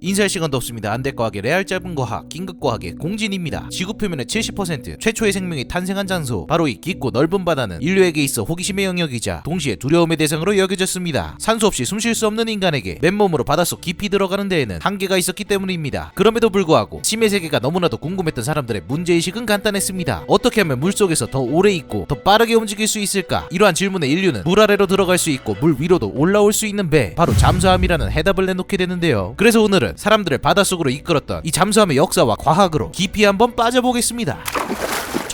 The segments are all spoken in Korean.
인사할 시간도 없습니다. 안될과학의 레알 짧은 과학, 긴급과학의 공진입니다. 지구 표면의 70% 최초의 생명이 탄생한 장소, 바로 이 깊고 넓은 바다는 인류에게 있어 호기심의 영역이자 동시에 두려움의 대상으로 여겨졌습니다. 산소 없이 숨 쉴 수 없는 인간에게 맨몸으로 바닷속 깊이 들어가는 데에는 한계가 있었기 때문입니다. 그럼에도 불구하고 심의 세계가 너무나도 궁금했던 사람들의 문제의식은 간단했습니다. 어떻게 하면 물속에서 더 오래 있고 더 빠르게 움직일 수 있을까? 이러한 질문에 인류는 물 아래로 들어갈 수 있고 물 위로도 올라올 수 있는 배, 바로 잠수함이라는 해답을 내놓게 되는데요. 그래서 오늘은 사람들을 바닷속으로 이끌었던 이 잠수함의 역사와 과학으로 깊이 한번 빠져보겠습니다.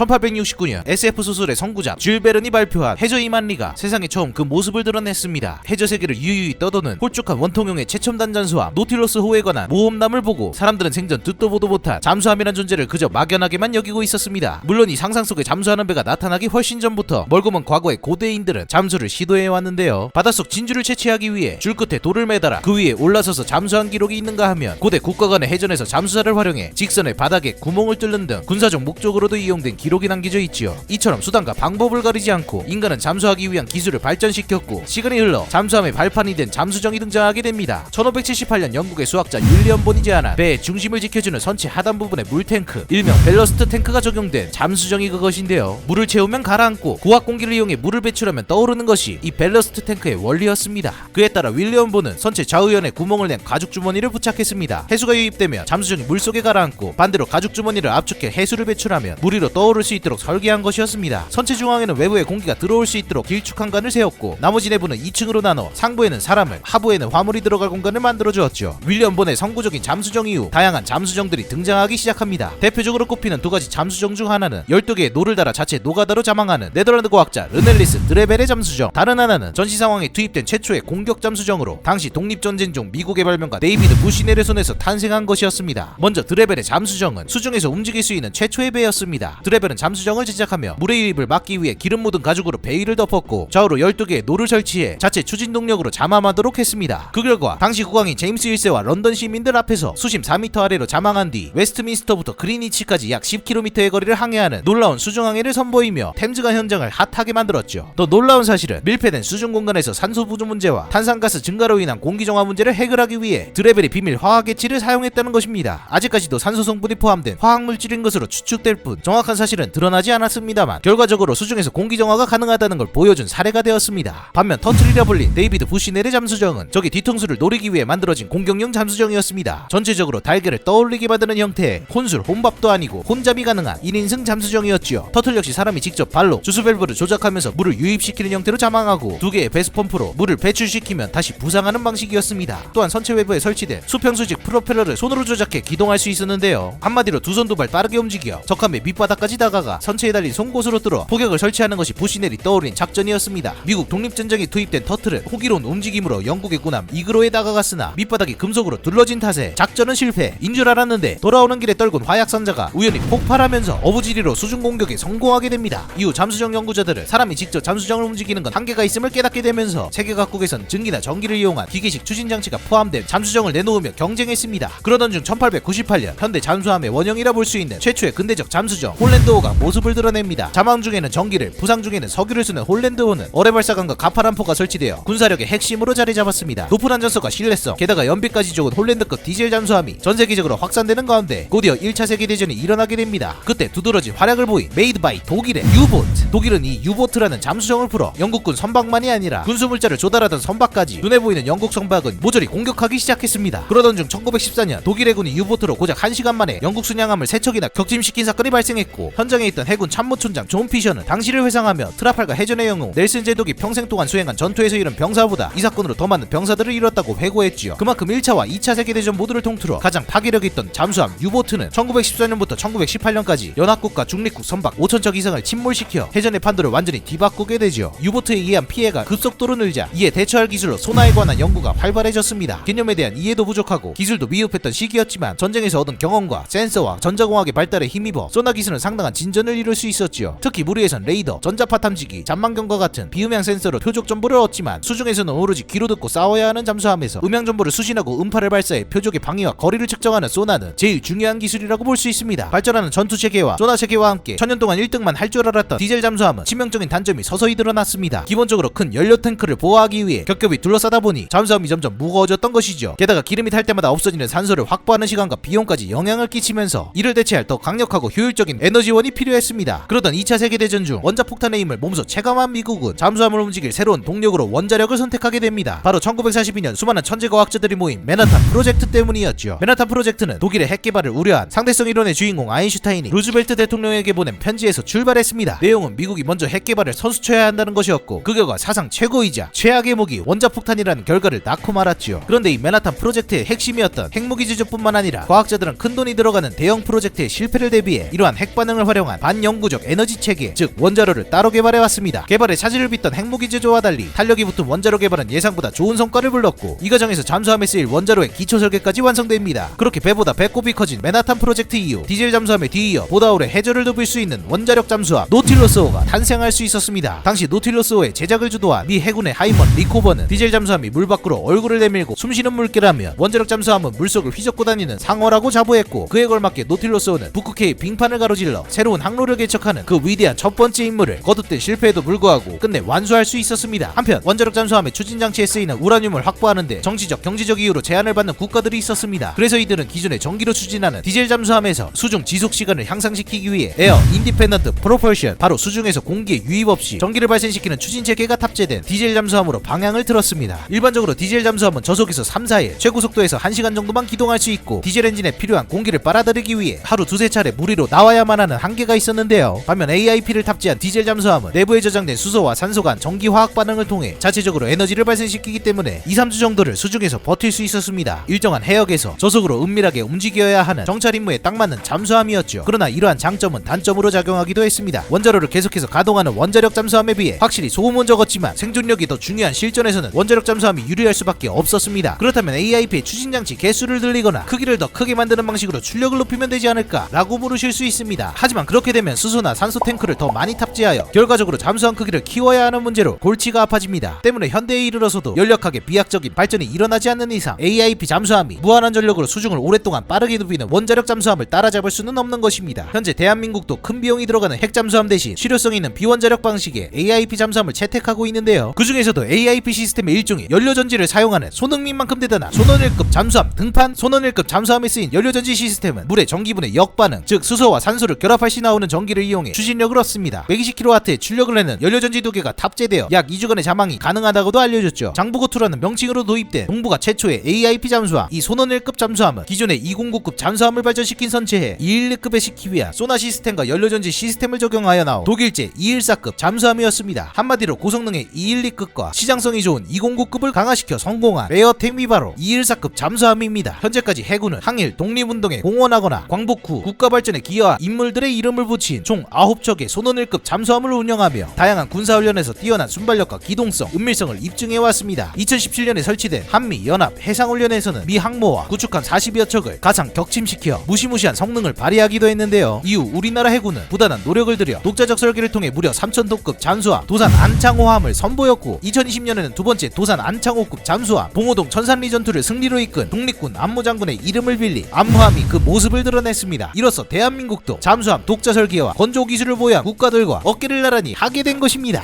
1869년 SF 소설의 선구자 줄 베른이 발표한 해저 2만리가 세상에 처음 그 모습을 드러냈습니다. 해저 세계를 유유히 떠도는 홀쭉한 원통형의 최첨단 잠수함 노틸러스호에 관한 모험담을 보고 사람들은 생전 듣도 보도 못한 잠수함이란 존재를 그저 막연하게만 여기고 있었습니다. 물론 이 상상 속에 잠수하는 배가 나타나기 훨씬 전부터 멀고 먼 과거의 고대인들은 잠수를 시도해왔는데요. 바닷속 진주를 채취하기 위해 줄 끝에 돌을 매달아 그 위에 올라서서 잠수한 기록이 있는가 하면 고대 국가 간의 해전에서 잠수사를 활용해 직선의 바닥에 구멍을 뚫는 등 군사적 목적으로도 이용된 기록이 남겨져 있지요. 이처럼 수단과 방법을 가리지 않고 인간은 잠수하기 위한 기술을 발전시켰고, 시간이 흘러 잠수함의 발판이 된 잠수정이 등장하게 됩니다. 1578년 영국의 수학자 윌리엄 본이 제안한 배의 중심을 지켜주는 선체 하단 부분에 물탱크, 일명 밸러스트 탱크가 적용된 잠수정이 그것인데요. 물을 채우면 가라앉고 고압 공기를 이용해 물을 배출하면 떠오르는 것이 이 밸러스트 탱크의 원리였습니다. 그에 따라 윌리엄 본은 선체 좌우연에 구멍을 낸 가죽 주머니를 부착했습니다. 해수가 유입되면 잠수정이 물속에 가라앉고, 반대로 가죽 주머니를 압축해 해수를 배출하면 물 위로 떠오를 수 있도록 설계한 것이었습니다. 선체 중앙에는 외부의 공기가 들어올 수 있도록 길쭉한 관을 세웠고, 나머지 내부는 2층으로 나눠 상부에는 사람을, 하부에는 화물이 들어갈 공간을 만들어 주었죠. 윌리엄 본의 선구적인 잠수정 이후 다양한 잠수정들이 등장하기 시작합니다. 대표적으로 꼽히는 두 가지 잠수정 중 하나는 12개의 노를 달아 자체 노가다로 자망하는 네덜란드 과학자 르넬리스 드레벨의 잠수정, 다른 하나는 전시 상황에 투입된 최초의 공격 잠수정으로 당시 독립전쟁 중 미국의 발명가 데이비드 부시넬의 손에서 탄생한 것이었습니다. 먼저 드레벨의 잠수정은 수중에서 움직일 수 있는 최초의 배였습니다. 드레벨은 잠수정을 제작하며 물의 유입을 막기 위해 기름 묻은 가죽으로 배 위를 덮었고, 좌우로 12개의 노를 설치해 자체 추진 동력으로 잠함하도록 했습니다. 그 결과 당시 국왕인 제임스 1세와 런던 시민들 앞에서 수심 4m 아래로 잠항한 뒤 웨스트민스터부터 그리니치까지 약 10km의 거리를 항해하는 놀라운 수중항해를 선보이며 템즈강 현장을 핫하게 만들었죠. 더 놀라운 사실은 밀폐된 수중 공간에서 산소 부족 문제와 탄산가스 증가로 인한 공기정화 문제를 해결하기 위해 드레벨이 비밀 화학액체를 사용했다는 것입니다. 아직까지도 산소 성분이 포함된 화학물질인 것으로 추측될 뿐 정확한 사실은 드러나지 않았습니다만, 결과적으로 수중에서 공기정화가 가능하다는 걸 보여준 사례가 되었습니다. 반면 터트리라 불린 데이비드 부시넬의 잠수정은 적의 뒤통수를 노리기 위해 만들어진 공격용 잠수정이었습니다. 전체적으로 달걀을 떠올리게 만드는 형태의 혼술, 혼밥도 아니고 혼잡이 가능한 1인승 잠수정이었지요. 터틀 역시 사람이 직접 발로 주스 밸브를 조작하면서 물을 유입시키는 형태로 자망하고, 두 개의 배수 펌프로 물을 배출시키면 다시 부상하는 방식이었습니다. 또한 선체 외부에 설치된 수평수직 프로펠러를 손으로 조작해 기동할 수 있었는데요. 한마디로 두 손 두 발 빠르게 움직여 적함의 밑바닥까지 다가가 선체에 달린 송곳으로 뚫어 포격을 설치하는 것이 부시넬이 떠올린 작전이었습니다. 미국 독립전쟁에 투입된 터틀은 호기로운 움직임으로 영국의 군함 이그로에 다가갔으나 밑바닥이 금속으로 둘러진 탓에 작전은 실패인 줄 알았는데, 돌아오는 길에 떨군 화약상자가 우연히 폭발하면서 어부지리로 수중 공격에 성공하게 됩니다. 이후 잠수정 연구자들은 사람이 직접 잠수정을 움직이는 건 한계가 있음을 깨닫게 되면서 세계 각국에선 증기나 전기를 이용한 기계식 추진장치가 포함된 잠수정을 내놓으며 경쟁했습니다. 그러던 중 1898년 현대 잠수함의 원형이라 볼 수 있는 최초의 근대적 잠수정 홀랜드호가 모습을 드러냅니다. 자망 중에는 전기를, 부상 중에는 석유를 쓰는 홀랜드호는 어뢰 발사관과 가파란포가 설치되어 군사력의 핵심으로 자리 잡았습니다. 높은 안전성과 신뢰성, 게다가 연비까지 좋은 홀랜드급 디젤 잠수함이 전 세계적으로 확산되는 가운데 곧이어 1차 세계대전이 일어나게 됩니다. 그때 두드러진 활약을 보인 메이드 바이 독일의 유보트. 독일은 이 유보트라는 잠수정을 풀어 영국군 선박만이 아니라 군수물자를 조달하던 선박까지 눈에 보이는 영국 선박은 모조리 공격하기 시작했습니다. 그러던 중 1914년 독일 해군이 유보트로 고작 1시간 만에 영국 순양함을 3척이나 격침시킨 사건이 발생했고, 현장에 있던 해군 참모총장 존 피셔는 당시를 회상하며 트라팔가 해전의 영웅 넬슨 제독이 평생 동안 수행한 전투에서 잃은 병사보다 이 사건으로 더 많은 병사들을 잃었다고 회고했지요. 그만큼 1차와 2차 세계대전 모두를 통틀어 가장 파괴력 있던 잠수함 유보트는 1914년부터 1918년까지 연합국과 중립국 선박 5,000척 이상을 침몰시켜 해전의 판도를 완전히 뒤바꾸게 되죠. 유보트에 의한 피해가 급속도로 늘자 이에 대처할 기술로 소나에 관한 연구가 활발해졌습니다. 개념에 대한 이해도 부족하고 기술도 미흡했던 시기였지만, 전쟁에서 얻은 경험과 센서와 전자공학의 발달에 힘입어 소나 기술은 상당한 상당한 진전을 이룰 수 있었지요. 특히 무리에선 레이더, 전자파 탐지기, 잠망경과 같은 비음향 센서로 표적 정보를 얻지만 수중에서는 오로지 귀로 듣고 싸워야 하는 잠수함에서 음향 정보를 수신하고 음파를 발사해 표적의 방위와 거리를 측정하는 소나는 제일 중요한 기술이라고 볼 수 있습니다. 발전하는 전투 체계와 소나 체계와 함께 천년 동안 1등만 할 줄 알았던 디젤 잠수함은 치명적인 단점이 서서히 드러났습니다. 기본적으로 큰 연료 탱크를 보호하기 위해 겹겹이 둘러싸다 보니 잠수함이 점점 무거워졌던 것이죠. 게다가 기름이 탈 때마다 없어지는 산소를 확보하는 시간과 비용까지 영향을 끼치면서 이를 대체할 더 강력하고 효율적인 에너지원이 필요했습니다. 그러던 2차 세계대전 중 원자폭탄의 힘을 몸소 체감한 미국은 잠수함을 움직일 새로운 동력으로 원자력을 선택하게 됩니다. 바로 1942년 수많은 천재과학자들이 모인 맨하탄 프로젝트 때문이었죠. 맨하탄 프로젝트는 독일의 핵 개발을 우려한 상대성 이론의 주인공 아인슈타인이 루즈벨트 대통령에게 보낸 편지에서 출발했습니다. 내용은 미국이 먼저 핵 개발을 선수쳐야 한다는 것이었고 그 결과 사상 최고이자 최악의 무기 원자폭탄이라는 결과를 낳고 말았지요. 그런데 이 맨하탄 프로젝트의 핵심이었던 핵무기 제조뿐만 아니라 과학자들은 큰돈이 들어가는 대형 프로젝트의 실패를 대비해 이러한 핵반응을 활용한 반영구적 에너지 체계, 즉 원자로를 따로 개발해왔습니다. 개발에 차질을 빚던 핵무기 제조와 달리 탄력이 붙은 원자로 개발은 예상보다 좋은 성과를 불렀고 이 과정에서 잠수함에 쓰일 원자로의 기초 설계까지 완성됩니다. 그렇게 배보다 배꼽이 커진 맨하탄 프로젝트 이후 디젤 잠수함에 뒤이어 보다 오래 해저를 덮을 수 있는 원자력 잠수함 노틸러스호가 탄생할 수 있었습니다. 당시 노틸러스호의 제작을 주도한 미 해군의 하이먼 리코버는 디젤 잠수함이 물 밖으로 얼굴을 내밀고 숨쉬는 물개라면 원자력 잠수함은 물속을 휘젓고 다니는 상어라고 자부했고 그에 걸맞게 노틸러스호는 북극해의 빙판을 가로질러 새로운 항로를 개척하는 그 위대한 첫 번째 임무를 거듭된 실패에도 불구하고 끝내 완수할 수 있었습니다. 한편 원자력 잠수함의 추진장치에 쓰이는 우라늄을 확보하는데 정치적 경제적 이유로 제한을 받는 국가들이 있었습니다. 그래서 이들은 기존에 전기로 추진하는 디젤 잠수함에서 수중 지속 시간을 향상시키기 위해 에어 인디펜던트 프로펄션, 바로 수중에서 공기의 유입 없이 전기를 발생시키는 추진 체계가 탑재된 디젤 잠수함으로 방향을 틀었습니다. 일반적으로 디젤 잠수함은 저속에서 3-4일, 최고 속도에서 1시간 정도만 기동할 수 있고 디젤 엔진에 필요한 공기를 빨아들이기 위해 하루 2-3차례 물 위로 나와야만 하는 한계가 있었는데요. 반면 AIP를 탑재한 디젤 잠수함은 내부에 저장된 수소와 산소 간 전기 화학 반응을 통해 자체적으로 에너지를 발생시키기 때문에 2-3주 정도를 수중에서 버틸 수 있었습니다. 일정한 해역에서 저속으로 은밀하게 움직여야 하는 정찰 임무에 딱 맞는 잠수함이었죠. 그러나 이러한 장점은 단점으로 작용하기도 했습니다. 원자로를 계속해서 가동하는 원자력 잠수함에 비해 확실히 소음은 적었지만 생존력이 더 중요한 실전에서는 원자력 잠수함이 유리할 수밖에 없었습니다. 그렇다면 AIP의 추진장치 개수를 늘리거나 크기를 더 크게 만드는 방식으로 출력을 높이면 되지 않을까 라고 물으실 수 있습니다. 하지만 그렇게 되면 수소나 산소 탱크를 더 많이 탑재하여 결과적으로 잠수함 크기를 키워야 하는 문제로 골치가 아파집니다. 때문에 현대에 이르러서도 연력하게 비약적인 발전이 일어나지 않는 이상 AIP 잠수함이 무한한 전력으로 수중을 오랫동안 빠르게 누비는 원자력 잠수함을 따라잡을 수는 없는 것입니다. 현재 대한민국도 큰 비용이 들어가는 핵 잠수함 대신 실효성 있는 비원자력 방식의 AIP 잠수함을 채택하고 있는데요. 그 중에서도 AIP 시스템의 일종의 연료전지를 사용하는 손흥민만큼 대단한 손원일급 잠수함 등판, 손원일급 잠수함에 쓰인 연료전지 시스템은 물의 전기분의 역반응, 즉 수소와 산소를 결합할 시 나오는 전기를 이용해 추진력을 얻습니다. 120kW의 출력을 내는 연료전지 2개가 탑재되어 약 2주간의 자망이 가능하다고도 알려졌죠. 장부고2라는 명칭으로 도입된 동부가 최초의 AIP 잠수함, 이 손원일급 잠수함은 기존의 209급 잠수함을 발전시킨 선체에 212급에 시키기 위한 소나 시스템과 연료전지 시스템을 적용하여 나온 독일제 214급 잠수함이었습니다. 한마디로 고성능의 212급과 시장성이 좋은 209급을 강화시켜 성공한 레어템이 바로 214급 잠수함입니다. 현재까지 해군은 항일 독립운동에 공헌하거나 광복 후 국가발전에 기여한 인물들의 이름을 붙인 총 9척의 손원일급 잠수함을 운영하며 다양한 군사훈련에서 뛰어난 순발력과 기동성, 은밀성을 입증해왔습니다. 2017년에 설치된 한미연합 해상훈련에서는 미 항모와 구축함 40여 척을 가상 격침시켜 무시무시한 성능을 발휘하기도 했는데요. 이후 우리나라 해군은 부단한 노력을 들여 독자적 설계를 통해 무려 3000톤급 잠수함 도산 안창호함을 선보였고 2020년에는 두 번째 도산 안창호급 잠수함 봉오동 천산리 전투를 승리로 이끈 독립군 안무장군의 이름을 빌리 안무함이 그 모습을 드러냈습니다. 이로써 대한민국도 잠수함 독자 설계와 건조 기술을 보유한 국가들과 어깨를 나란히 하게 된 것입니다.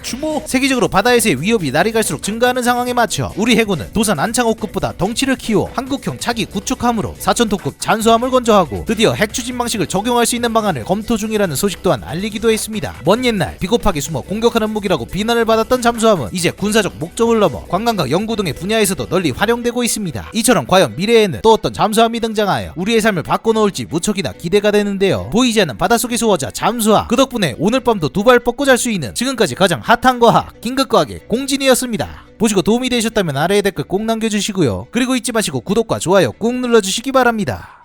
주모. 세계적으로 바다에서의 위협이 날이 갈수록 증가하는 상황에 맞춰 우리 해군은 도산 안창호급보다 덩치를 키워 한국형 차기 구축함으로 4000톤급 잠수함을 건조하고 드디어 핵 추진 방식을 적용할 수 있는 방안을 검토 중이라는 소식 또한 알리기도 했습니다. 먼 옛날 비겁하게 숨어 공격하는 무기라고 비난을 받았던 잠수함은 이제 군사적 목적을 넘어 관광과 연구 등의 분야에서도 널리 활용되고 있습니다. 이처럼 과연 미래에는 또 어떤 잠수함이 등장하여 우리의 삶을 바꿔놓을지 무척이나 기대가 되는데요. 보이지 않는 바닷속의 수호자 잠수함, 그 덕분에 오늘 밤도 두 발 뻗고 잘 수 있는 지금까지 가장 핫한 과학 긴급과학의 공진이었습니다. 보시고 도움이 되셨다면 아래의 댓글 꼭 남겨주시고요. 그리고 잊지 마시고 구독과 좋아요 꾹 눌러주시기 바랍니다.